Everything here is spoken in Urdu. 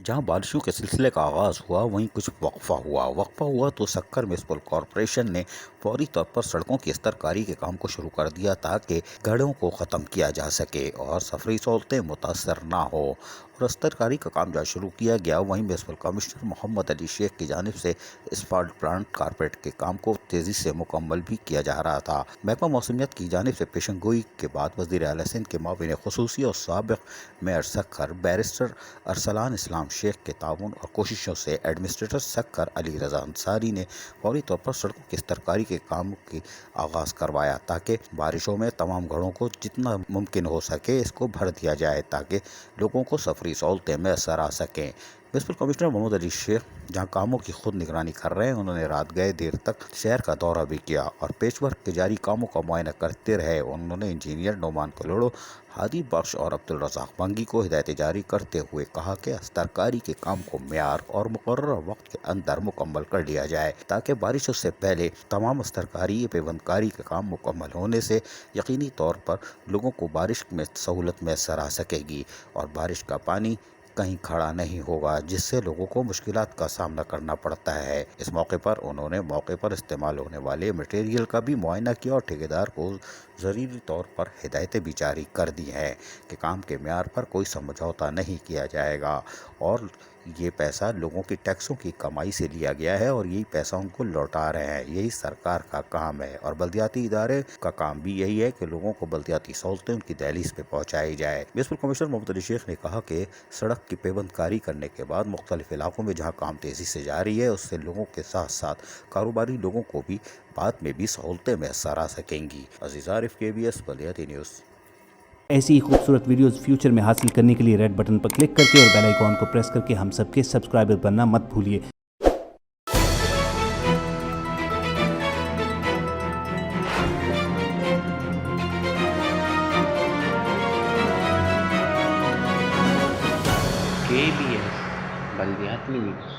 جہاں بارشوں کے سلسلے کا آغاز ہوا وہیں کچھ وقفہ ہوا تو سکھر میونسپل کارپوریشن نے فوری طور پر سڑکوں کی استرکاری کے کام کو شروع کر دیا تاکہ گڑھوں کو ختم کیا جا سکے اور سفری سہولتیں متاثر نہ ہو اور استرکاری کا کام جہاں شروع کیا گیا وہیں میونسپل کمشنر محمد علی شیخ کی جانب سے اسفالٹ پلانٹ کارپیٹ کے کام کو تیزی سے مکمل بھی کیا جا رہا تھا۔ محکمہ موسمیات کی جانب سے پیشن گوئی کے بعد وزیر اعلیٰ سندھ کے معاون خصوصی اور سابق میئر سکھر بیرسٹر ارسلان اسلام شیخ کے تعاون اور کوششوں سے ایڈمنسٹریٹر سکھر علی رضا انصاری نے فوری طور پر سڑکوں کی استرکاری کے کام کی آغاز کروایا تاکہ بارشوں میں تمام گھروں کو جتنا ممکن ہو سکے اس کو بھر دیا جائے تاکہ لوگوں کو سفری سہولتیں میسر آ سکیں۔ میونسپل کمشنر محمد علی شیخ جہاں کاموں کی خود نگرانی کر رہے ہیں، انہوں نے رات گئے دیر تک شہر کا دورہ بھی کیا اور پیچ ورک کے جاری کاموں کا معائنہ کرتے رہے۔ انہوں نے انجینئر نعمان کلوڑو، ہادی بخش اور عبدالرزاق بنگی کو ہدایتیں جاری کرتے ہوئے کہا کہ استرکاری کے کام کو معیار اور مقررہ وقت کے اندر مکمل کر لیا جائے تاکہ بارشوں سے پہلے تمام استرکاری پیوندکاری کا کام مکمل ہونے سے یقینی طور پر لوگوں کو بارش میں سہولت میسر آ سکے گی اور بارش کا پانی کہیں کھڑا نہیں ہوگا جس سے لوگوں کو مشکلات کا سامنا کرنا پڑتا ہے۔ اس موقع پر انہوں نے موقع پر استعمال ہونے والے مٹیریل کا بھی معائنہ کیا اور ٹھیکیدار کو ضروری طور پر ہدایتیں بھی جاری کر دی ہیں کہ کام کے معیار پر کوئی سمجھوتا نہیں کیا جائے گا اور یہ پیسہ لوگوں کی ٹیکسوں کی کمائی سے لیا گیا ہے اور یہی پیسہ ان کو لوٹا رہے ہیں۔ یہی سرکار کا کام ہے اور بلدیاتی ادارے کا کام بھی یہی ہے کہ لوگوں کو بلدیاتی سہولتیں ان کی دہلیز پہ پہنچائی جائے۔ میونسپل کمشنر محمد علی شیخ نے کہا کہ سڑک کی پیوندکاری کرنے کے بعد مختلف علاقوں میں جہاں کام تیزی سے جاری ہے اس سے لوگوں کے ساتھ ساتھ کاروباری لوگوں کو بھی بعد میں بھی سہولتیں میسر آ سکیں گی۔ عزیز عارف KBS بلدیاتی نیوز۔ ایسی ہی خوبصورت ویڈیوز فیوچر میں حاصل کرنے کے لیے ریڈ بٹن پر کلک کر کے اور بیل آئیکن کو پریس کر کے ہم سب کے سبسکرائبر بننا مت بھولیے۔ KBS بلدیاتی نیوز۔